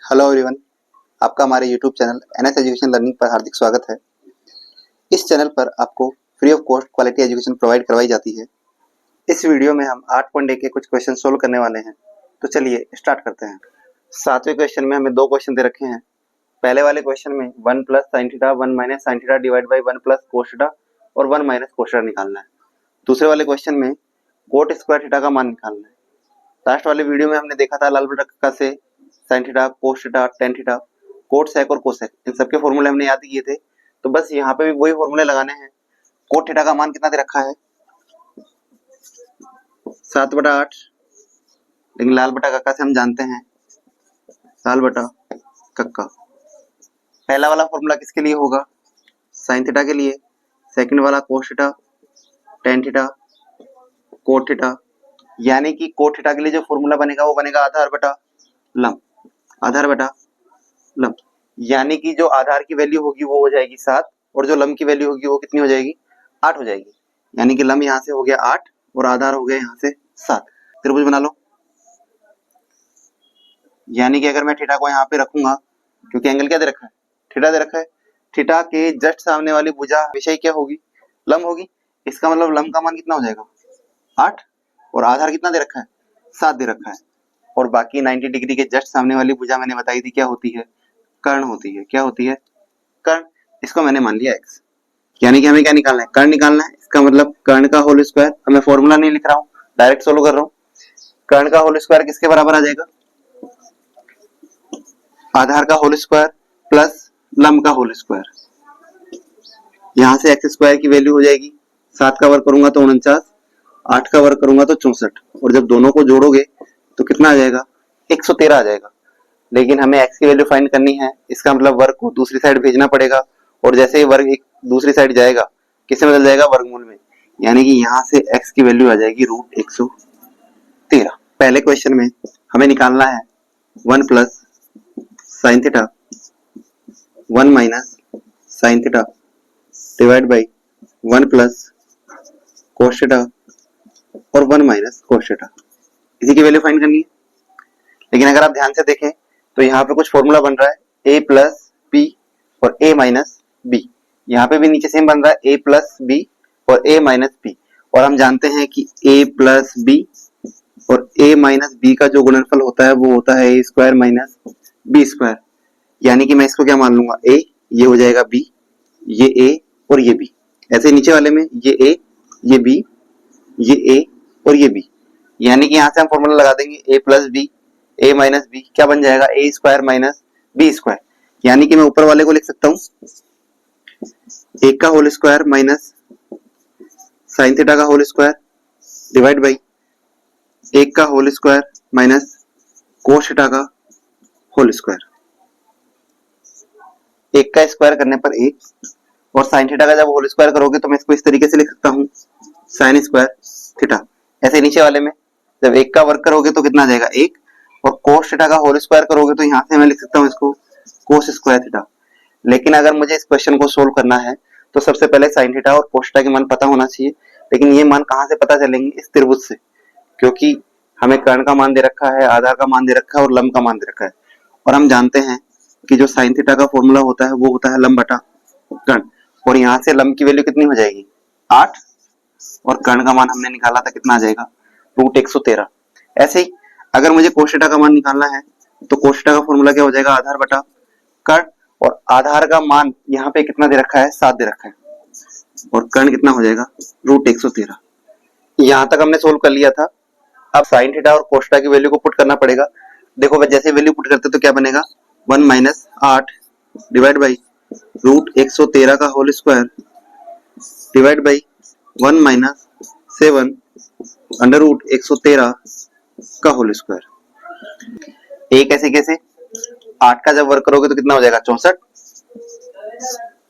Hello everyone, आपका हमारे YouTube channel NS education learning पर हार्दिक स्वागत है। इस चैनल पर आपको free of cost quality education provide करवाई जाती है। इस वीडियो में हम 8.1 के कुछ क्वेश्चन सोल्व करने वाले हैं, तो चलिए स्टार्ट करते हैं। 7वें क्वेश्चन में हमें दो क्वेश्चन दे रखे हैं। पहले वाले क्वेश्चन में 1 plus sine theta 1 minus sine theta divide by 1 plus cos theta और 1 माइनस कोस थीटा निकालना है। दूसरे वाले क्वेश्चन में कोट स्क्वायर थीटा का मान निकालना है। लास्ट वाले वीडियो में हमने देखा था लाल बटा कक्का से sine theta, cos theta, tan theta, cot sec और कोसेक, इन सबके फॉर्मूले हमने याद किए थे। तो बस यहाँ पे भी वही फॉर्मूले लगाने हैं। कोट थीटा का मान कितना दे रखा है? 7/8, लेकिन लाल बटा कक्का से हम जानते हैं लाल बटा कक्का। पहला वाला फॉर्मूला किसके लिए होगा? साइन थीटा के लिए। सेकंड वाला कोस theta, tan theta, cot theta, यानी कि कोट थीटा के लिए जो फॉर्मूला बनेगा वो बनेगा आधार बटा लंब, आधार बटा लंब, यानी कि जो आधार की वैल्यू होगी वो हो जाएगी 7 और जो लंब की वैल्यू होगी वो कितनी हो जाएगी? 8 हो जाएगी। यानी कि लंब यहाँ से हो गया 8 और आधार हो गया यहाँ से 7। त्रिभुज बना लो। यानी कि अगर मैं थीटा को यहाँ पे रखूंगा, क्योंकि एंगल क्या दे रखा है? थीटा दे रखा है। थीटा के जस्ट सामने वाली भुजा विषय क्या होगी? लंब होगी। इसका मतलब लंब का मान कितना हो जाएगा? 8 और आधार कितना दे रखा है? 7 दे रखा है। और बाकी 90 डिग्री के जस्ट सामने वाली भुजा मैंने बताई थी क्या होती है? कर्ण होती है। क्या होती है? कर्ण। इसको मैंने मान लिया x। यानी कि हमें क्या निकालना है? कर्ण निकालना है। इसका मतलब कर्ण का होल स्क्वायर, मैं फॉर्मूला नहीं लिख रहा हूँ, डायरेक्ट सोल्व कर रहा हूँ। कर्ण का होल स्क्वायर किसके बराबर आ जाएगा? आधार का होल स्क्वायर प्लस लंब का होल स्क्वायर। यहाँ से एक्स स्क्वायर की वैल्यू हो जाएगी 7 का वर्ग करूंगा तो 49, 8 का वर्ग करूंगा तो 64, और जब दोनों को जोड़ोगे तो कितना आ जाएगा? 113 आ जाएगा। लेकिन हमें x की वैल्यू फाइंड करनी है। इसका मतलब वर्ग को दूसरी साइड भेजना पड़ेगा, और जैसे ही वर्ग एक दूसरी साइड जाएगा किससे बदल जाएगा? वर्गमूल में। यानी कि यहाँ से x की वैल्यू आ जाएगी √113। पहले क्वेश्चन में हमें निकालना है 1 plus sine theta 1 minus sine theta divide by 1 plus cos theta और 1 माइनस कोस थीटा, इसी की वैल्यू फाइंड करनी है। लेकिन अगर आप ध्यान से देखें तो यहाँ पे कुछ फॉर्मूला बन रहा है a प्लस बी और a माइनस बी। यहाँ पे भी नीचे सेम बन रहा है a प्लस बी और a माइनस बी, और हम जानते हैं कि a प्लस बी और a माइनस बी का जो गुणनफल होता है वो होता है a square minus B square. यानी कि मैं इसको क्या मान लूंगा? a, ये हो जाएगा b, ये a और ये b। ऐसे नीचे वाले में ये a, ये b, ये a और ये b। यानी कि यहाँ से हम फॉर्मूला लगा देंगे a plus B a minus B, क्या बन जाएगा? a square minus B square. यानी कि मैं ऊपर वाले को लिख सकता हूँ 1 का whole square minus sine theta का होल स्क्वायर डिवाइड बाई 1 का whole square minus cos theta का होल स्क्वायर। 1 का स्क्वायर करने पर 1, और साइन थीटा का जब होल स्क्वायर करोगे तो मैं इसको इस तरीके से लिख सकता हूँ साइन स्क्वायर थीटा। ऐसे नीचे वाले में जब 1 का वर्ग करोगे तो कितना आ जाएगा? 1, और कोस थीटा का होल स्क्वायर करोगे तो यहाँ से मैं लिख सकता हूँ इसको कोस स्क्वायर थीटा। लेकिन अगर मुझे इस क्वेश्चन को सोल्व करना है तो सबसे पहले साइन थीटा और कोस थीटा के मान पता होना चाहिए। लेकिन ये मान कहाँ से पता चलेंगे? इस त्रिभुज से, क्योंकि हमें कर्ण का मान दे रखा है, आधार का मान दे रखा है और लंब का मान दे रखा है। और हम जानते हैं कि जो साइन थीटा का फॉर्मूला होता है वो होता है लंब बटा कर्ण, और यहाँ से लंब की वैल्यू कितनी हो जाएगी? 8, और कर्ण का मान हमने निकाला था कितना आ जाएगा? √113। ऐसे ही अगर मुझे कोस थीटा का मान निकालना है तो कोस थीटा का फॉर्मूला क्या हो जाएगा? आधार बटा कर्ण, और आधार का मान यहाँ पे कितना दे रखा है? 7 दे रखा है, और कर्ण कितना हो जाएगा? √113। यहाँ तक हमने सोल्व कर लिया था। अब साइन थीटा और कोस थीटा की वैल्यू को पुट करना पड़ेगा। देखो जैसे वैल्यू पुट करते तो क्या बनेगा? 1 माइनस 8 डिवाइड बाई √113 का whole square divide by 1 minus 7 under root 113 का होल स्क्वायर। एक ऐसे कैसे? 8 का जब वर्ग करोगे तो कितना हो जाएगा? 64।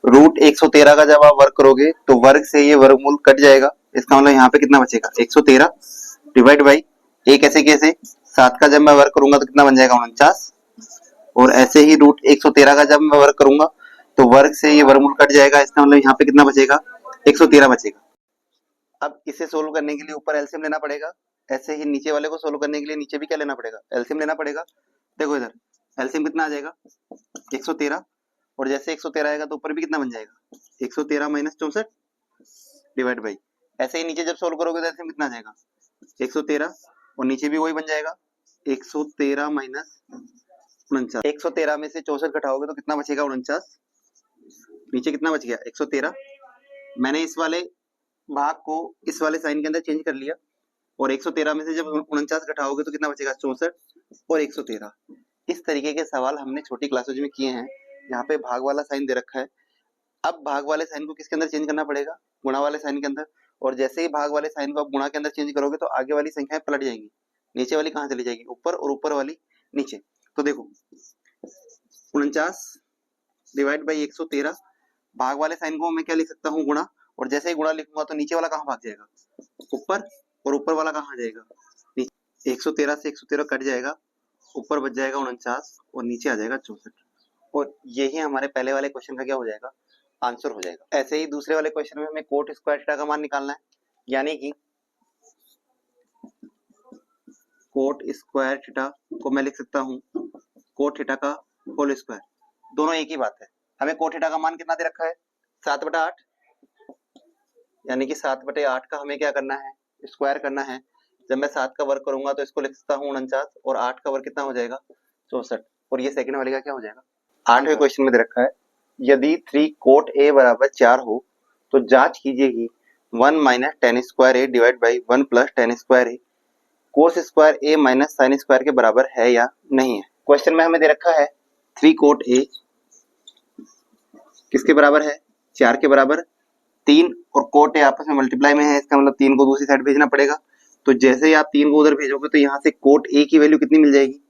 √113 का जब आप वर्ग करोगे तो वर्ग से ये वर्गमूल कट जाएगा। इसका मतलब यहाँ पे कितना बचेगा? 113 डिवाइड बाई एक ऐसे कैसे 7 का जब मैं वर्ग करूंगा तो कितना बन जाएगा? 49। और ऐसे ही √113 का जब मैं वर्ग करूंगा तो वर्ग से ये वर्गमूल कट जाएगा। इसका मतलब यहाँ पे कितना बचेगा? 113 बचेगा। अब इसे सोल्व करने के लिए ऊपर एलसीएम लेना पड़ेगा। ऐसे ही नीचे वाले को सोल्व करने के लिए नीचे भी क्या लेना पड़ेगा? एलसीएम लेना पड़ेगा। देखो इधर एलसीएम कितना आ जाएगा 113, और जैसे 113 आएगा तो ऊपर भी कितना बन जाएगा 113 माइनस 64 डिवाइड बाई, ऐसे ही नीचे जब सोल्व करोगे तो एलसीएम कितना आ जाएगा 113, और नीचे भी वही बन जाएगा 113 माइनस 49। 113 में से 64 घटाओगे तो कितना बचेगा 49, नीचे कितना बच गया 113। मैंने इस वाले भाग को इस वाले साइन के अंदर चेंज कर लिया, और 113 में से जब 49 घटाओगे तो कितना बचेगा 64 और 113। इस तरीके के सवाल हमने छोटी क्लासेज में किए हैं। यहाँ पे भाग वाला साइन दे रखा है, अब भाग वाले साइन को किसके अंदर चेंज करना पड़ेगा गुणा वाले साइन के अंदर, और जैसे ही भाग वाले साइन को आप गुणा के अंदर चेंज करोगे तो आगे वाली संख्याएं पलट जाएंगी, नीचे वाली कहाँ चली जाएगी ऊपर, और ऊपर वाली नीचे। तो देखो 49 डिवाइड बाई 113, भाग वाले साइन को मैं क्या लिख सकता हूँ गुणा, और जैसे ही गुणा लिखूंगा तो नीचे वाला कहाँ भाग जाएगा ऊपर, और ऊपर वाला कहाँ जाएगा नीचे। 113 से 113 कट जाएगा, ऊपर बच जाएगा 49 और नीचे आ जाएगा 64, और यही हमारे पहले वाले क्वेश्चन का क्या हो जाएगा आंसर हो जाएगा। ऐसे ही दूसरे वाले क्वेश्चन में हमें कोट स्क्वायर थीटा का मान निकालना है, यानी कि कोट स्क्वायर थीटा को मैं लिख सकता हूँ कोट थीटा का होल स्क्वायर, दोनों एक ही बात है। हमें कोट थीटा का मान कितना दे रखा है 7/8, यानी कि 7/8 का हमें क्या करना है स्क्वायर करना है। जब मैं 7 का वर्ग करूंगा तो इसको लिख सकता हूँ 49, और 8 का वर्ग कितना हो जाएगा 64, और ये सेकंड वाले का क्या हो जाएगा। 8वें क्वेश्चन में दे रखा है यदि 3 कोट ए बराबर 4 हो तो जांच कीजिए कि 1 minus ten square A divide by 1 plus ten square A cos square A minus sine square के बराबर है या नहीं है। क्वेश्चन में हमें दे रखा है 3 कोट ए किसके बराबर है 4 के बराबर, 3 और कोट ए आपस में मल्टीप्लाई में है, इसका मतलब 3 को दूसरी साइड भेजना पड़ेगा। तो जैसे ही आप 3 को उधर भेजोगे तो यहाँ से कोट ए की वैल्यू कितनी मिल जाएगी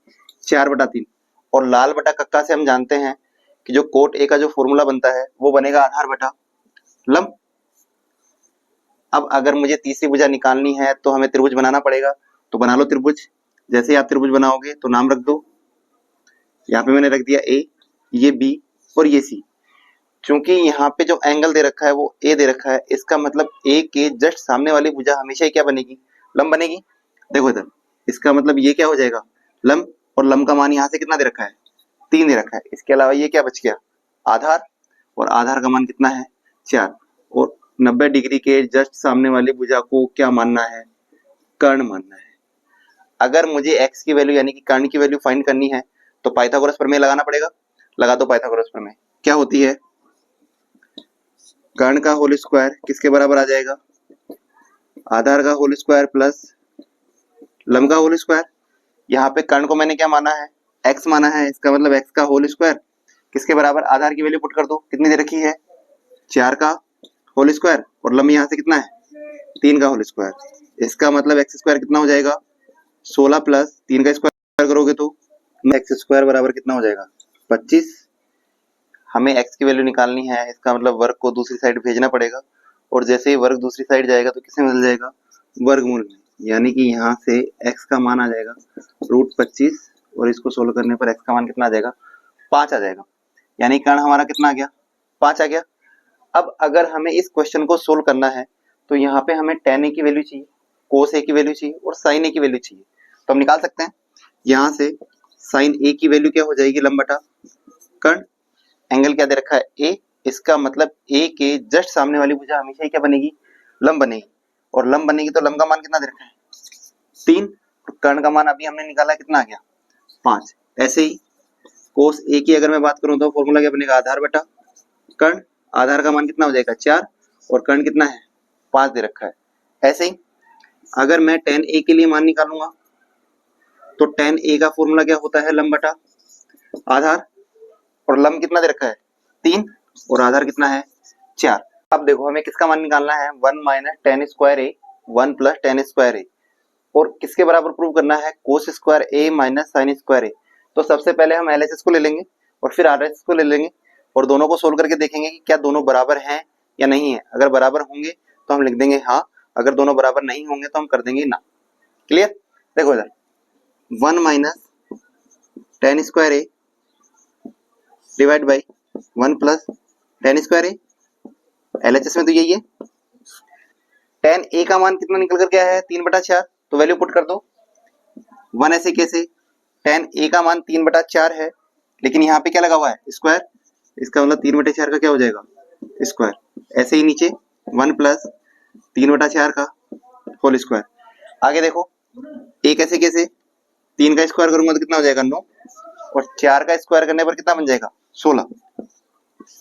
4/3, और लाल बटा कक्का से हम जानते हैं कि जो कोट ए का जो फॉर्मूला बनता है वो बनेगा आधार बटा लंब। अब अगर मुझे तीसरी भुजा निकालनी है तो हमें त्रिभुज बनाना पड़ेगा, तो बना लो त्रिभुज। जैसे ही आप त्रिभुज बनाओगे तो नाम रख दो, यहाँ पे मैंने रख दिया ए, ये बी और ये सी। चूंकि यहाँ पे जो एंगल दे रखा है वो ए दे रखा है, इसका मतलब ए के जस्ट सामने वाली भुजा हमेशा ही क्या बनेगी लंब बनेगी। देखो इधर, इसका मतलब ये क्या हो जाएगा लंब, और लंब का मान यहाँ से कितना दे रखा है 3 दे रखा है। इसके अलावा ये क्या बच गया आधार, और आधार का मान कितना है 4, और 90 डिग्री के जस्ट सामने वाली भुजा को क्या मानना है कर्ण मानना है। अगर मुझे x की वैल्यू यानी कि कर्ण की वैल्यू फाइंड करनी है तो पाइथागोरस प्रमेय लगाना पड़ेगा। लगा दो पाइथागोरस प्रमेय, क्या होती है कर्ण का होल स्क्वायर किसके बराबर आ जाएगा आधार का होल स्क्वायर प्लस लंब का होल स्क्वायर। यहाँ पे कर्ण को मैंने क्या माना है x माना है, इसका मतलब x का होल स्क्वायर किसके बराबर, आधार की वैल्यू पुट कर दो, कितनी दे रखी है 4 का होल स्क्वायर, और लंब यहाँ से कितना है 3 का होल स्क्वायर। इसका मतलब x स्क्वायर कितना हो जाएगा 16 प्लस 3 का स्क्वायर करोगे तो x स्क्वायर बराबर कितना हो जाएगा 25। हमें x की वैल्यू निकालनी है, इसका मतलब वर्ग को दूसरी साइड भेजना पड़ेगा, और जैसे ही वर्ग दूसरी साइड जाएगा तो किसमें बदल जाएगा वर्गमूल में, यानी कि यहाँ से x का मान आ जाएगा √25, और इसको सोल्व करने पर x का मान कितना आ जाएगा 5 आ जाएगा, यानी कर्ण हमारा कितना आ गया 5 आ गया। अब अगर हमें इस क्वेश्चन को सोल्व करना है तो यहाँ पे हमें tan a की वैल्यू चाहिए, cos a की वैल्यू चाहिए और sin a की वैल्यू चाहिए, तो हम निकाल सकते हैं। यहाँ से sin a की वैल्यू क्या हो जाएगी लंब बटा कर्ण, एंगल क्या दे रखा है a, इसका मतलब a के जस्ट सामने वाली भुजा हमेशा ही क्या बनेगी लंब बनेगी, और लंब बनेगी तो लंब का मान कितना दे रखा है 3, और कर्ण का मान अभी हमने निकाला कितना आ गया 5। ऐसे ही कोस a की अगर मैं बात करूं तो फॉर्मूला क्या बनेगा आधार बटा कर्ण, आधार का मान कितना हो जाएगा 4, और कर्ण कितना है 5 दे रखा है। ऐसे ही अगर मैं tan a के लिए मान निकालूंगा तो tan a का फॉर्मूला क्या होता है लंब बटा आधार, और लंब कितना दे रखा है 3, और आधार कितना है 4। अब देखो हमें किसका मान निकालना है 1 माइनस टेन स्क्वायर ए 1 प्लस टेन स्क्वायर ए, और किसके बराबर प्रूव करना है कोस स्क्वायर ए माइनस साइन स्क्वायर ए। तो सबसे पहले हम एलएचएस को ले लेंगे और फिर आरएचएस को ले लेंगे, और दोनों को सोल्व करके देखेंगे कि क्या दोनों बराबर हैं या नहीं है। अगर बराबर होंगे तो हम लिख देंगे हाँ, अगर दोनों बराबर नहीं होंगे तो हम कर देंगे ना। क्लियर, देखो इधर 1 minus ten square A divide by 1 plus ten square A, LHS में तो यही है। tan a का मान कितना निकल कर क्या है 3/4, तो वैल्यू पुट कर दो 1 ऐसे कैसे tan a का मान 3/4 है, लेकिन यहाँ पे क्या लगा हुआ है स्क्वायर, इसका मतलब 3/4 का क्या हो जाएगा स्क्वायर। ऐसे ही नीचे 1 प्लस 3/4 का होल स्क्वायर। आगे देखो a कैसे कैसे 3 का स्क्वायर करूंगा तो कितना हो जाएगा 9, और 4 का स्क्वायर करने पर कितना बन जाएगा 16।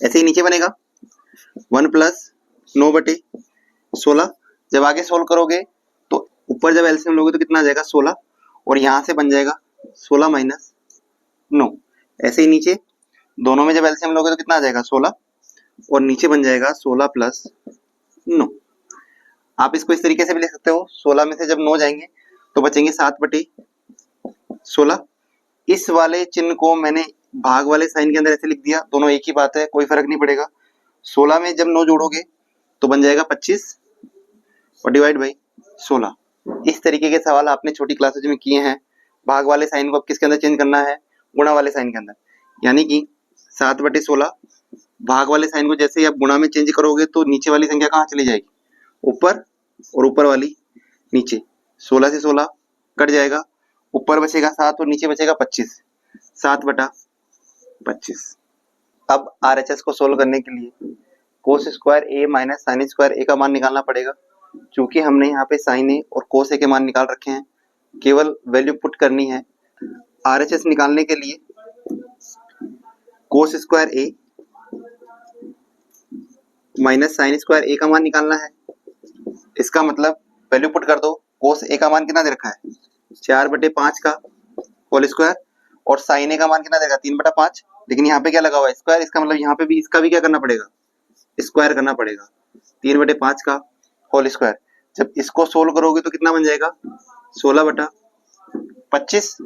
ऐसे ही नीचे बनेगा 1 प्लस 9/16। जब आगे सोल्व करोगे तो ऊपर जब एलसीएम लोगे तो कितना आ जाएगा 16, और यहाँ से बन जाएगा 16 माइनस 9। ऐसे ही नीचे दोनों में जब एलसीएम लोगे तो कितना आ जाएगा 16, और नीचे बन जाएगा 16 प्लस 9। आप इसको इस तरीके से भी लिख सकते हो, 16 में से जब 9 जाएंगे तो बचेंगे 7/16। इस वाले चिन्ह को मैंने भाग वाले साइन के अंदर ऐसे लिख दिया, दोनों एक ही बात है, कोई फर्क नहीं पड़ेगा। 16 में जब 9 जोड़ोगे तो बन जाएगा 25 और डिवाइड बाई 16। इस तरीके के सवाल आपने छोटी क्लासेज में किए हैं। भाग वाले साइन को अब किसके अंदर चेंज करना है, गुणा वाले साइन के अंदर, यानी कि 7/16 भाग वाले साइन को जैसे ही आप गुणा में चेंज करोगे तो नीचे वाली संख्या कहाँ चली जाएगी ऊपर, और ऊपर वाली नीचे। 16 से 16 कट जाएगा, ऊपर बचेगा 7 और नीचे बचेगा 25, 7/25। अब RHS को सोल्व करने के लिए cos square a minus sine square a का मान निकालना पड़ेगा। चूंकि हमने यहाँ पे साइन a और कोस a के मान निकाल रखे हैं, केवल वैल्यू पुट करनी है। RHS निकालने के लिए cos square a minus sine square a का मान निकालना है। इसका मतलब वैल्यू पुट कर दो, कोस a का मान कितना दे रखा है 4/5 का होल स्क्वायर, और साइन a का मान कितना देगा 3/5, लेकिन यहाँ पे क्या लगा हुआ है स्क्वायर, इसका मतलब यहाँ पे भी इसका भी क्या करना पड़ेगा स्क्वायर करना पड़ेगा, 3/5 का होल स्क्वायर। जब इसको सोल्व करोगे तो कितना बन जाएगा 16/25,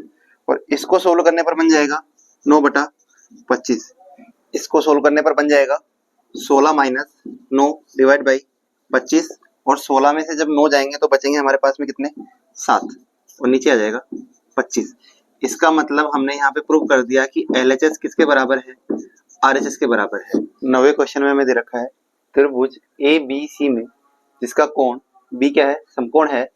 और इसको सोल्व करने पर बन जाएगा 9/25। इसको सोल्व करने पर बन जाएगा 16 माइनस 9 डिवाइड बाई 25, और 16 में से जब 9 जाएंगे तो बचेंगे हमारे पास में कितने 7, और नीचे आ जाएगा 25। इसका मतलब हमने यहाँ पे प्रूव कर दिया कि LHS किसके बराबर है RHS के बराबर है। 9वें क्वेश्चन में हमें दे रखा है त्रिभुज ABC में जिसका कोण B क्या है समकोण है,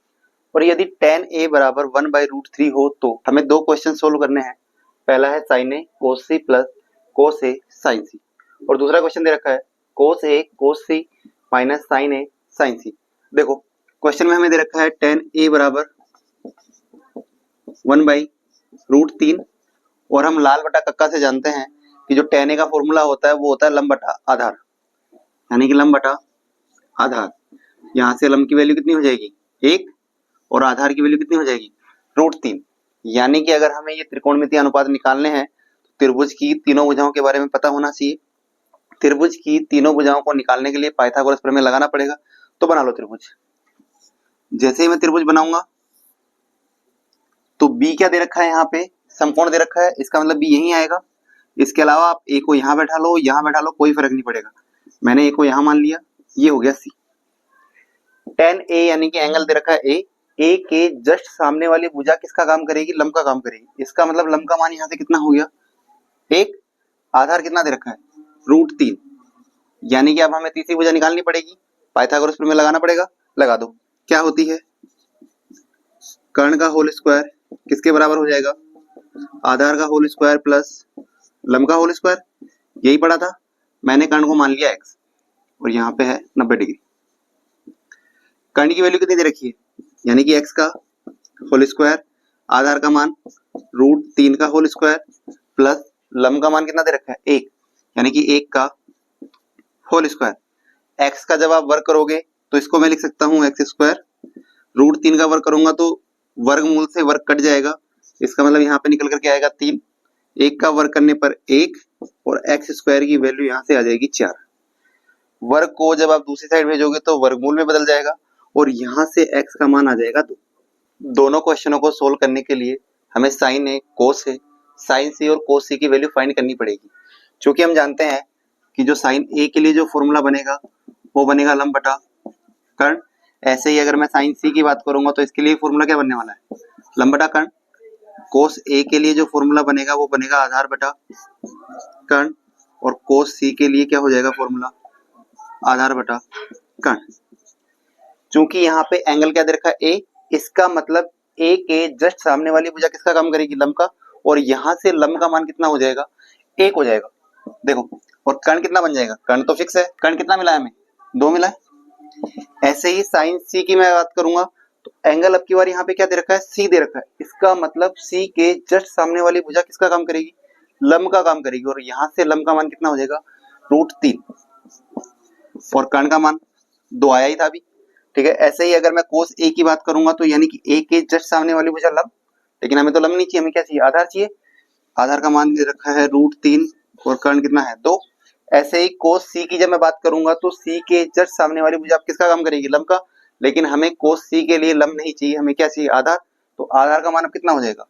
और यदि tan A बराबर 1/√3 हो तो हमें दो क्वेश्चन सोल्व करने हैं। पहला है sin A cos C plus cos A sin C, और दूसरा क्वेश्चन दे रखा है cos A cos C minus sin A sin C। देखो क्वेश्चन में हमें दे रखा है tan A बराबर 1/√3, और हम लाल बटा कक्का से जानते हैं कि जो tan A का फॉर्मूला होता है वो होता है लंब बटा आधार, यानी कि लंब बटा आधार। यहाँ से लंब की वैल्यू कितनी हो जाएगी 1, और आधार की वैल्यू कितनी हो जाएगी √3। यानी कि अगर हमें ये त्रिकोणमितीय अनुपात निकालने हैं तो त्रिभुज की तीनों भुजाओं के बारे में पता होना चाहिए। त्रिभुज की तीनों भुजाओं को निकालने के लिए पाइथागोरस प्रमेय लगाना पड़ेगा। तो बना लो त्रिभुज। जैसे ही मैं त्रिभुज बनाऊंगा तो B क्या दे रखा है यहाँ पे समकोण दे रखा है, इसका मतलब B यहीं आएगा। इसके अलावा आप A को यहाँ बैठा लो यहाँ बैठा लो कोई फर्क नहीं पड़ेगा। मैंने A को यहाँ मान लिया, ये हो गया C। tan A यानी कि एंगल दे रखा है A के जस्ट सामने वाली भुजा किसका काम करेगी लंब का काम करेगी। इसका मतलब लंब का मान यहाँ से कितना हो गया 1, आधार कितना दे रखा है √3, यानी कि अब हमें तीसरी भुजा निकालनी पड़ेगी, पाइथागोरस प्रमेय लगाना पड़ेगा। लगा दो। क्या होती है कर्ण का होल स्क्वायर किसके बराबर हो जाएगा आधार का होल स्क्वायर प्लस लंब का होल स्क्वायर। यही पढ़ा था मैंने, कर्ण को मान लिया x, और यहाँ पे है 90 डिग्री। कर्ण की वैल्यू कितनी दे रखी है, यानी कि x का होल स्क्वायर, आधार का मान √3 का होल स्क्वायर प्लस लंब का मान कितना दे रखा है 1, यानी कि 1 का होल स्क्वायर। x का जब आप वर्ग करोगे तो इसको मैं लिख सकता हूँ x स्क्वायर, √3 का वर्ग करूंगा तो वर्गमूल से वर्ग कट जाएगा, इसका मतलब यहाँ पे निकल करके आएगा 3, 1 का वर्ग करने पर 1, और x स्क्वायर की वैल्यू यहाँ से आ जाएगी 4। वर्ग को जब आप दूसरी साइड भेजोगे तो वर्गमूल में बदल जाएगा, और यहाँ से x का मान आ जाएगा 2। दोनों क्वेश्चनों को सोल्व करने के लिए हमें sine A cos A sine C और कोस C की वैल्यू फाइंड करनी पड़ेगी। क्योंकि हम जानते हैं कि जो साइन A के लिए जो फॉर्मूला बनेगा वो बनेगा लंब बटा कर्ण। ऐसे ही अगर मैं साइन C की बात करूंगा तो इसके लिए फॉर्मूला क्या बनने वाला है लंब बटा कर्ण। कोस A के लिए जो फॉर्मूला बनेगा वो बनेगा आधार बटा कर्ण, और कोस C के लिए क्या हो जाएगा फॉर्मूला आधार बटा कर्ण। चूंकि यहाँ पे एंगल क्या दे रखा है A, इसका मतलब A के जस्ट सामने वाली भुजा किसका काम करेगी लंब का, और यहाँ से लंब का मान कितना हो जाएगा, 1 हो जाएगा। देखो, और कर्ण कितना बन जाएगा, कर्ण तो फिक्स है, कर्ण कितना मिला है हमें, 2 मिला है। ऐसे ही साइन सी की मैं बात करूंगा तो एंगल अब की बार यहाँ पे क्या दे रखा है, सी दे रखा है। इसका मतलब सी के जस्ट सामने वाली भुजा किसका काम करेगी, लंब का काम करेगी। और यहाँ से लंब का मान कितना हो जाएगा, √3, और कर्ण का मान 2 आया ही था अभी, ठीक है। ऐसे ही अगर मैं कोस ए की बात करूंगा तो यानी कि ए के जस्ट सामने वाली भुजा लंब, लेकिन हमें तो लंब नहीं चाहिए, हमें क्या चाहिए, आधार चाहिए। आधार का मान दे रखा है √3 और कर्ण कितना है, 2। ऐसे ही कोस सी की जब मैं बात करूंगा तो सी के जस्ट सामने वाली भुजा किसका काम करेगी, लंब का, लेकिन हमें कोस सी के लिए लंब नहीं चाहिए, हमें क्या चाहिए, आधार। तो आधार का मान अब कितना हो जाएगा,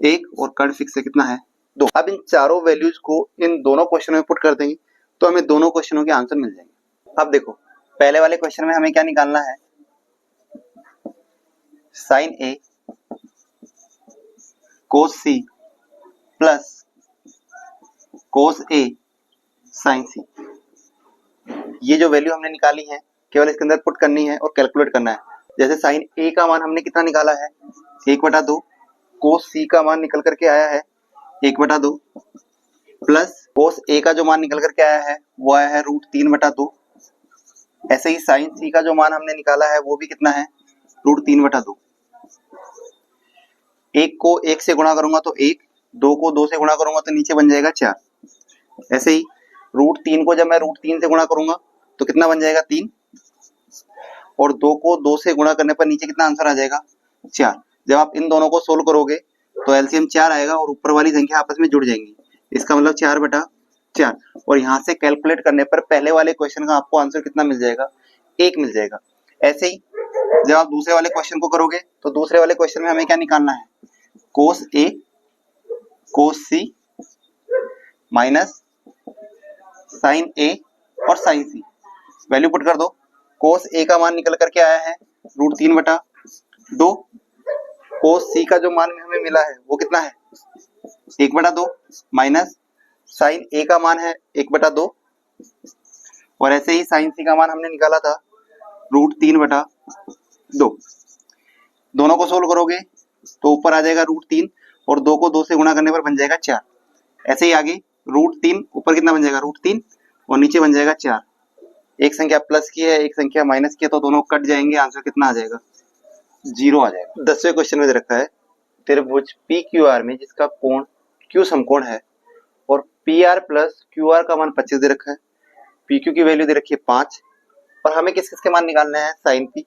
1, और कर्ण फिक्स है कितना है, 2। अब इन चारों वैल्यूज को इन दोनों क्वेश्चनों में पुट कर देंगे तो हमें दोनों क्वेश्चनों के आंसर मिल जाएंगे। अब देखो, पहले वाले क्वेश्चन में हमें क्या निकालना है, साइन ए कोस सी प्लस कोस ए साइन सी। ये जो वैल्यू हमने निकाली है केवल इसके अंदर पुट करनी है और कैलकुलेट करना है। जैसे साइन ए का मान हमने कितना निकाला है, 1/2, कोस सी का मान निकल करके आया है 1/2, प्लस कोस ए का जो मान निकल करके आया है वो आया है √3/2। ऐसे ही साइन सी का जो मान हमने निकाला है वो भी कितना है, √3/2। 1 को 1 से गुणा करूंगा तो 1, 2 को 2 से गुणा करूंगा तो नीचे बन जाएगा 4। ऐसे ही √3 को जब मैं √3 से गुणा करूंगा तो कितना बन जाएगा, 3, और 2 को 2 से गुणा करने पर नीचे कितना आंसर आ जाएगा, 4। जब आप इन दोनों को सोल्व करोगे तो एलसीएम 4 आएगा और ऊपर वाली संख्या आपस में जुड़ जाएंगी। इसका मतलब 4/4, और यहाँ से कैलकुलेट करने पर पहले वाले क्वेश्चन का आपको आंसर कितना मिल जाएगा, 1 मिल जाएगा। ऐसे ही जब आप दूसरे वाले क्वेश्चन को करोगे तो दूसरे वाले क्वेश्चन में हमें क्या निकालना है, कोस ए कोस सी माइनस साइन ए और साइन सी। वैल्यू पुट कर दो, कोस ए का मान निकल करके आया है √3/2, कोस सी का जो मान हमें मिला है वो कितना है, 1/2, माइनस साइन ए का मान है 1/2, और ऐसे ही साइन सी का मान हमने निकाला था √3/2। दोनों को सोल्व करोगे तो ऊपर आ जाएगा √3 और 2 को 2 से गुणा करने पर बन जाएगा 4। ऐसे ही आगे √3 ऊपर कितना बन जाएगा, √3, और नीचे बन जाएगा 4। एक संख्या प्लस की है, एक संख्या माइनस की है, तो दोनों कट जाएंगे, आंसर कितना आ जाएगा, 0 आ जाएगा। 10वें क्वेश्चन में दे रखा है त्रिभुज पी क्यू आर में जिसका कोण क्यू समकोण है और P R plus Q R का मान 25 दे रखा है, पी क्यू की वैल्यू दे रखी है 5, और हमें किस किस के मान निकालने हैं, साइन पी,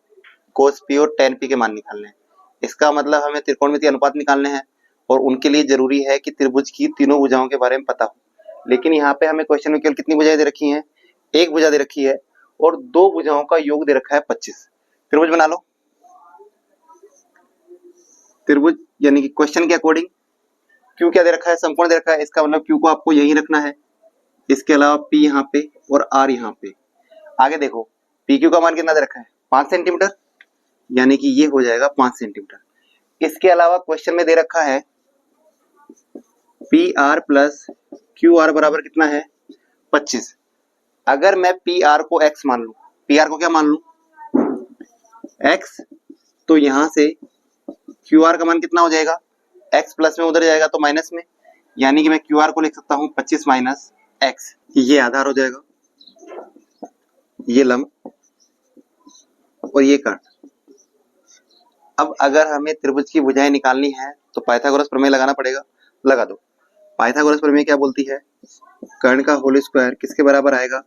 कोस पी और टेन पी के मान निकालने हैं। इसका मतलब हमें त्रिकोणमितीय अनुपात निकालने हैं और उनके लिए जरूरी है कि त्रिभुज की तीनों भुजाओं के बारे में पता हो। लेकिन यहाँ पे हमें क्वेश्चन में केवल कितनी भुजाएं दे रखी हैं, एक भुजा दे रखी है और 2 भुजाओं का योग दे रखा है 25। त्रिभुज बना लो। त्रिभुज यानी कि क्वेश्चन के अकॉर्डिंग क्यू क्या दे रखा है, समकोण दे रखा है, इसका मतलब क्यू को आपको यही रखना है, इसके अलावा पी यहाँ पे और आर यहाँ पे। आगे देखो पी क्यू का मान कितना दे रखा है, 5 सेंटीमीटर, यानी कि ये हो जाएगा 5 सेंटीमीटर। इसके अलावा क्वेश्चन में दे रखा है P R plus Q R बराबर कितना है, 25। अगर मैं पी आर को x मान लूं, पी आर को क्या मान लूं, x, तो यहां से क्यू आर का मान कितना हो जाएगा, x प्लस में उधर जाएगा तो माइनस में, यानी कि मैं क्यू आर को लिख सकता हूं 25 माइनस x। ये आधार हो जाएगा, ये लंब और ये कर्ण। अब अगर हमें त्रिभुज की भुजाएं निकालनी है तो पाइथागोरस प्रमेय लगाना पड़ेगा, लगा दो। पाइथागोरस प्रमेय क्या बोलती है, कर्ण का होल स्क्वायर किसके बराबर आएगा,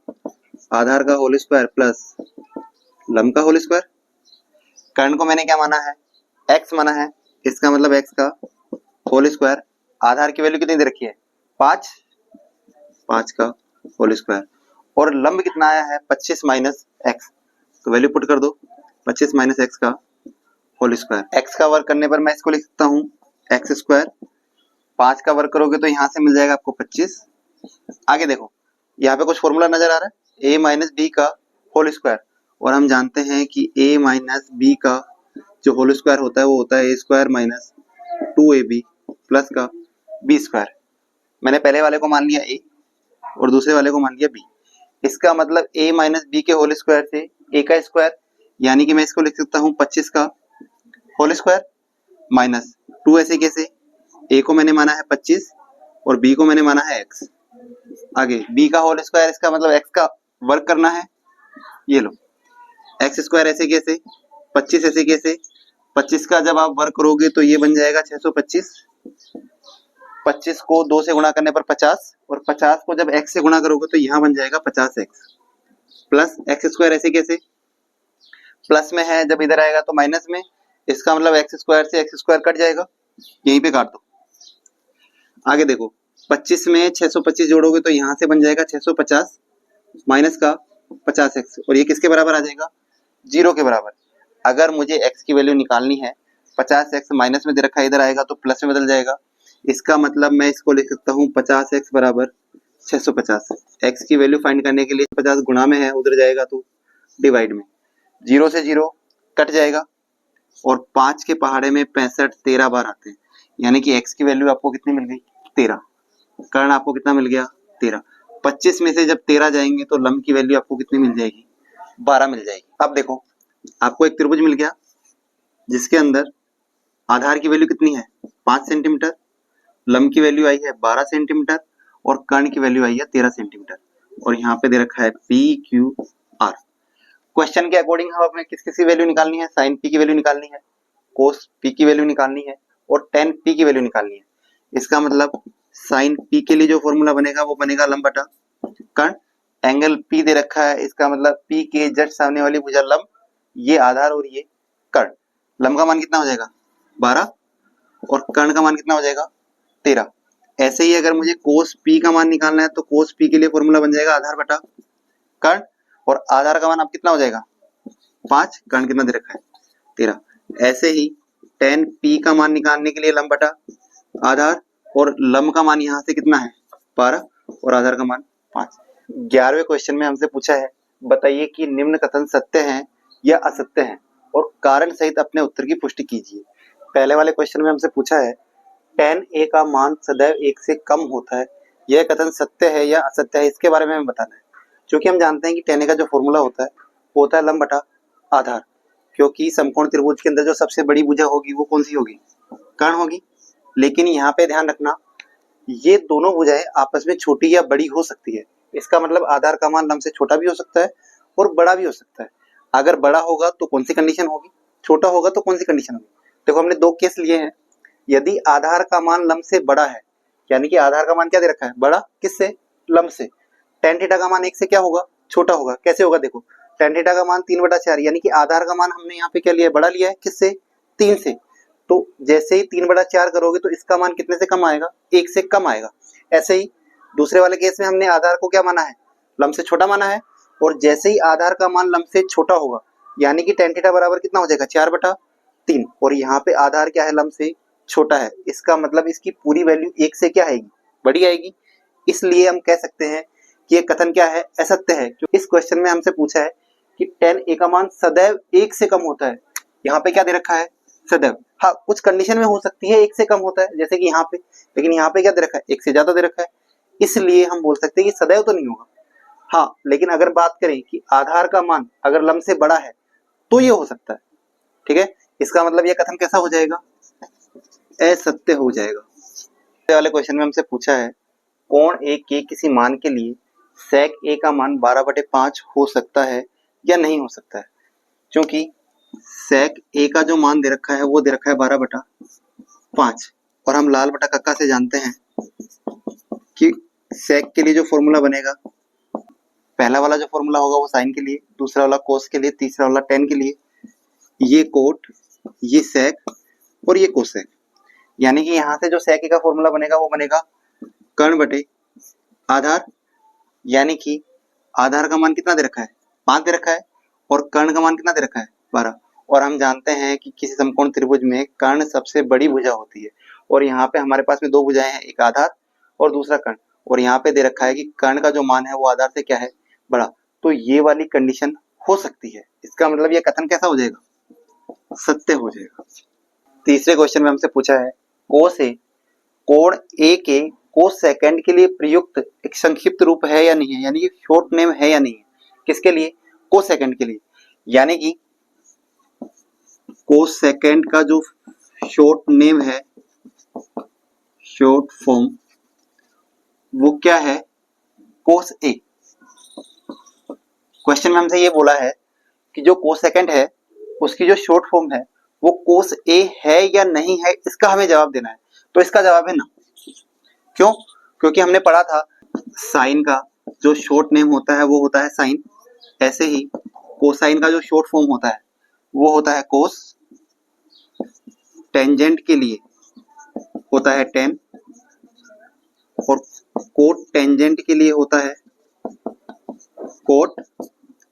आधार का होल स्क्वायर प्लस लंब का होल स्क्वायर। कर्ण को मैंने क्या माना है, x माना है, इसका मतलब x का होल स्क्वायर। आधार की वैल्यू कितनी दे रखी है, 5 का होल स्क्वायर, और लंब कितना आया है 25 माइनस x, तो वैल्यू पुट कर दो 25 माइनस x का होल स्क्वायर। x का वर्ग करने पर मैं इसको लिख सकता हूँ x स्क्वायर, 5 का वर्ग करोगे तो यहाँ से मिल जाएगा आपको 25। आगे देखो यहाँ पे कुछ फॉर्मूला नजर आ रहा है, a माइनस बी का होल स्क्वायर, और हम जानते हैं कि a माइनस बी का जो होल स्क्वायर होता है वो होता है a square minus 2ab plus का b स्क्वायर। मैंने पहले वाले को मान लिया a और दूसरे वाले को मान लिया b। इसका मतलब a माइनस बी के होल स्क्वायर से a का स्क्वायर, यानी कि मैं इसको लिख सकता हूँ 25 का होल स्क्वायर माइनस 2 ऐसे कैसे, ए को मैंने माना है 25 और बी को मैंने माना है x। आगे बी का होल स्क्वायर, इसका मतलब x का वर्क करना है। ये लो एक्स स्क्वायर ऐसे कैसे, 25 ऐसे कैसे, 25 का जब आप वर्क करोगे तो ये बन जाएगा 625। 25 को 2 से गुणा करने पर 50 और 50 को जब x से गुणा करोगे तो यहाँ बन जाएगा 50x प्लस एक्स स्क्वायर ऐसे कैसे, प्लस में है जब इधर आएगा तो माइनस में, इसका मतलब एक्स स्क्वायर से एक्स स्क्वायर कट जाएगा, यहीं पे काट दो। आगे देखो 25 में 625 जोड़ोगे तो यहाँ से बन जाएगा 650 माइनस का 50x और ये किसके बराबर आ जाएगा, 0 के बराबर। अगर मुझे x की वैल्यू निकालनी है 50x माइनस में दे रखा है, इधर आएगा तो प्लस में बदल जाएगा। इसका मतलब मैं इसको लिख सकता हूँ 50x बराबर 650। x की वैल्यू फाइंड करने के लिए 50 गुणा में है, उधर जाएगा तो डिवाइड में, 0 से 0 कट जाएगा और 5 के पहाड़े में 65 13 बार आते हैं, यानी कि x की वैल्यू आपको कितनी मिल गई 13, कर्ण आपको कितना मिल गया 13। 25 में से जब 13 जाएंगे तो लंब की वैल्यू आपको कितनी मिल जाएगी 12 मिल जाएगी। अब देखो आपको एक त्रिभुज मिल गया जिसके अंदर आधार की वैल्यू कितनी है 5 सेंटीमीटर, लंब की वैल्यू आई है 12 सेंटीमीटर और कर्ण की वैल्यू आई है 13 सेंटीमीटर और यहाँ पे दे रखा है पी क्यू आर। क्वेश्चन के अकॉर्डिंग हम हमें किस की वैल्यू निकालनी है, साइन पी की वैल्यू निकालनी है, कोस पी की वैल्यू निकालनी है और टेन पी की वैल्यू निकालनी है। इसका मतलब साइन पी के लिए जो फॉर्मूला बनेगा वो बनेगा लंब बटा कर्ण। एंगल पी दे रखा है, इसका मतलब पी के जस्ट सामने वाली भुजा लंब, ये आधार और ये कर्ण। लंब का मान कितना हो जाएगा 12 और कर्ण का मान कितना हो जाएगा 13। ऐसे ही अगर मुझे कोस पी का मान निकालना है तो कोस पी के लिए फॉर्मूला बन जाएगा आधार बटा कर्ण और आधार का मान अब कितना हो जाएगा 5, कर्ण कितना दे रखा है 13। ऐसे ही टेन पी का मान निकालने के लिए लंब बटा आधार और लंब का मान यहाँ से कितना है 12 और आधार का मान 5। 11वें क्वेश्चन में हमसे पूछा है बताइए कि निम्न कथन सत्य हैं या असत्य हैं और कारण सहित अपने उत्तर की पुष्टि कीजिए। पहले वाले क्वेश्चन में हमसे पूछा है tan a का मान सदैव 1 से कम होता है, यह कथन सत्य है या असत्य है, इसके बारे में हमें बताना है। क्योंकि हम जानते हैं कि tan a का जो फॉर्मूला होता है वो होता है लंब बटा आधार, क्योंकि समकोण त्रिभुज के अंदर जो सबसे बड़ी भुजा होगी वो कौन सी होगी कर्ण होगी। लेकिन यहाँ पे ध्यान रखना ये दोनों भुजाएं आपस में छोटी या बड़ी हो सकती है, इसका मतलब आधार का मान लंब से छोटा भी हो सकता है और बड़ा भी हो सकता है। अगर बड़ा होगा तो कौन सी कंडीशन होगी, छोटा होगा तो कौन सी कंडीशन होगी। देखो हमने दो केस लिए हैं, यदि आधार का मान लंब से बड़ा है यानी कि आधार का मान क्या दे रखा है बड़ा, किससे लंब से, tan थीटा का मान 1 से क्या होगा छोटा होगा। कैसे होगा देखो tan थीटा का मान 3/4 यानी कि आधार का मान हमने यहाँ पे क्या लिया है बड़ा लिया है, किससे 3 से। तो जैसे ही 3/4 करोगे तो इसका मान कितने से कम आएगा 1 से कम आएगा। ऐसे ही दूसरे वाले केस में हमने आधार को क्या माना है लंब से छोटा माना है और जैसे ही आधार का मान लंब से छोटा होगा यानी कि tan थीटा बराबर कितना हो जाएगा 4/3 और यहाँ पे आधार क्या है लंब से छोटा है, इसका मतलब इसकी पूरी वैल्यू 1 से क्या आएगी बड़ी आएगी। इसलिए हम कह सकते हैं कि ये कथन क्या है असत्य है। इस क्वेश्चन में हमसे पूछा है कि tan a का मान सदैव 1 से कम होता है, यहाँ पे क्या दे रखा है सदैव। हाँ कुछ कंडीशन में हो सकती है 1 से कम होता है जैसे कि यहाँ पे, लेकिन यहाँ पे क्या दे रखा है 1 से ज्यादा दे रखा है, इसलिए हम बोल सकते हैं कि सदैव तो नहीं होगा। हाँ लेकिन अगर बात करें कि आधार का मान अगर लंब से बड़ा है तो ये हो सकता है, ठीक है। इसका मतलब ये कथन कैसा हो जाएगा असत्य हो जाएगा। अगले वाले क्वेश्चन में हमसे पूछा है कोण ए के किसी मान के लिए sec a का मान 12/5 हो सकता है या नहीं हो सकता है। क्योंकि sec a का जो मान दे रखा है वो दे रखा है 12/5 और हम लाल बटा कक्का से जानते हैं कि sec के लिए जो फॉर्मूला बनेगा पहला वाला जो फॉर्मूला होगा वो साइन के लिए, दूसरा वाला कोस के लिए, तीसरा वाला टेन के लिए, ये कोट, ये sec और ये कोसेक। यानी कि यहाँ से जो sec का फॉर्मूला बनेगा वो बनेगा कर्ण बटे आधार, यानी कि आधार का मान कितना दे रखा है 5 दे रखा है और कर्ण का मान कितना दे रखा है 12। और हम जानते हैं कि किसी समकोण त्रिभुज में कर्ण सबसे बड़ी भुजा होती है और यहाँ पे हमारे पास में दो भुजाएं हैं, एक आधार और दूसरा कर्ण, और यहाँ पे दे रखा है कि कर्ण का जो मान है वो आधार से क्या है बड़ा। तो ये वाली कंडीशन हो सकती है, इसका मतलब ये कथन कैसा हो जाएगा सत्य हो जाएगा। तीसरे क्वेश्चन में हमसे पूछा है कोस ए कोण ए के कोस सेकंड के लिए प्रयुक्त एक संक्षिप्त रूप है या नहीं है, यानी कि शॉर्ट नेम है या नहीं है। किसके लिए कोस सेकंड के लिए, यानी कि कोस सेकंड का जो शॉर्ट नेम है शॉर्ट फॉर्म वो क्या है, कोस ए। क्वेश्चन में हमसे ये बोला है कि जो कोसेकेंड है उसकी जो शॉर्ट फॉर्म है वो कोस ए है या नहीं है, इसका हमें जवाब देना है। तो इसका जवाब है ना। क्यों? क्योंकि हमने पढ़ा था साइन का जो शॉर्ट नेम होता है वो होता है साइन, ऐसे ही कोसाइन का जो शॉर्ट फॉर्म होता है वो होता है कोस, टेंजेंट के लिए होता है टेन, और कोट टेंजेंट के लिए होता है कोट।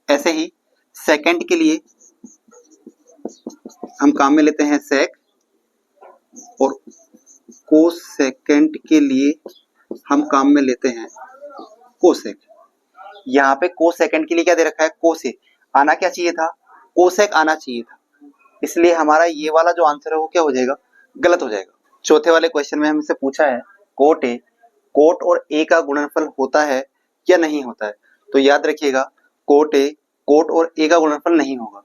ऐसे ही सेकंड के लिए हम काम में लेते हैं सेक, और कोसेकेंड के लिए हम काम में लेते हैं कोसेक। यहाँ पे कोसेकेंड के लिए क्या दे रखा है, कोसे। आना क्या चाहिए था, कोसेक आना चाहिए था, इसलिए हमारा ये वाला जो आंसर है वो क्या हो जाएगा, गलत हो जाएगा। चौथे वाले क्वेश्चन में हमसे पूछा है कोट और ए का गुणनफल होता है या नहीं होता है। तो याद रखिएगा कोट और ए का गुणनफल नहीं होगा,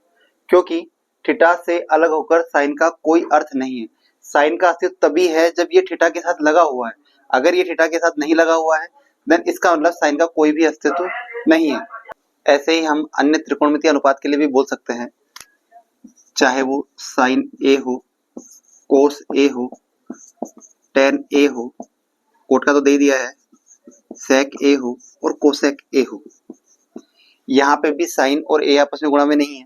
क्योंकि थीटा से अलग होकर साइन का कोई अर्थ नहीं है। साइन का अस्तित्व तभी है जब ये थीटा के साथ लगा हुआ है। अगर ये थीटा के साथ नहीं लगा हुआ है देन इसका मतलब साइन का कोई भी अस्तित्व नहीं है। ऐसे ही हम अन्य त्रिकोणमितीय अनुपात के लिए भी बोल सकते हैं, चाहे वो साइन ए हो, कोस ए हो, टेन ए हो, कोट का तो दे ही दिया है, सेक ए हो और कोसेक ए हो। यहाँ पे भी साइन और ए आपस में गुणा में नहीं है,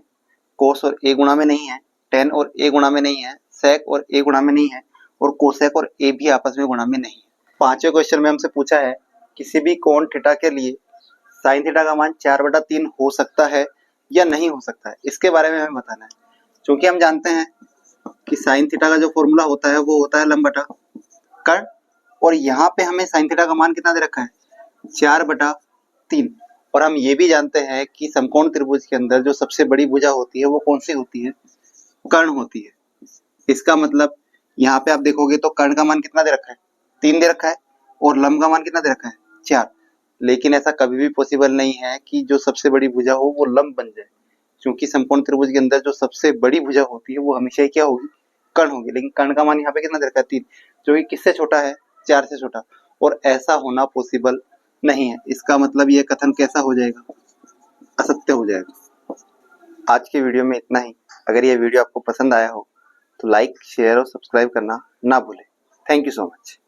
कोस और ए गुणा में नहीं है, टेन और ए गुणा में नहीं है, सेक और ए गुणा में नहीं है, और कोसेक और ए भी आपस में गुणा में नहीं है। पांचवें क्वेश्चन में हमसे पूछा है किसी भी कोण थीटा के लिए साइन थीटा का मान 4/3 हो सकता है या नहीं हो सकता है, इसके बारे में हमें बताना है। क्योंकि हम जानते हैं कि साइन थीटा का जो फॉर्मूला होता है वो होता है लंब बटा कर्ण, और यहाँ पे हमें साइन थीटा का मान कितना दे रखा है, 4/3। और हम ये भी जानते हैं कि समकोण त्रिभुज के अंदर जो सबसे बड़ी भुजा होती है वो कौन सी होती है, कर्ण होती है। इसका मतलब यहाँ पे आप देखोगे तो कर्ण का मान कितना दे रखा है, 3 दे रखा है, और लंब का मान कितना दे रखा है, 4। लेकिन ऐसा कभी भी पॉसिबल नहीं है कि जो सबसे बड़ी भुजा हो वो लंब बन जाए, क्योंकि समकोण त्रिभुज के अंदर जो सबसे बड़ी भुजा होती है वो हमेशा ही क्या होगी, कर्ण होगी। लेकिन कर्ण का मान यहाँ पे कितना दे रखा है, 3, जो कि किससे छोटा है, 4 से छोटा, और ऐसा होना पॉसिबल नहीं है। इसका मतलब ये कथन कैसा हो जाएगा, असत्य हो जाएगा। आज के वीडियो में इतना ही। अगर ये वीडियो आपको पसंद आया हो तो लाइक, शेयर और सब्सक्राइब करना ना भूलें। Thank you so much.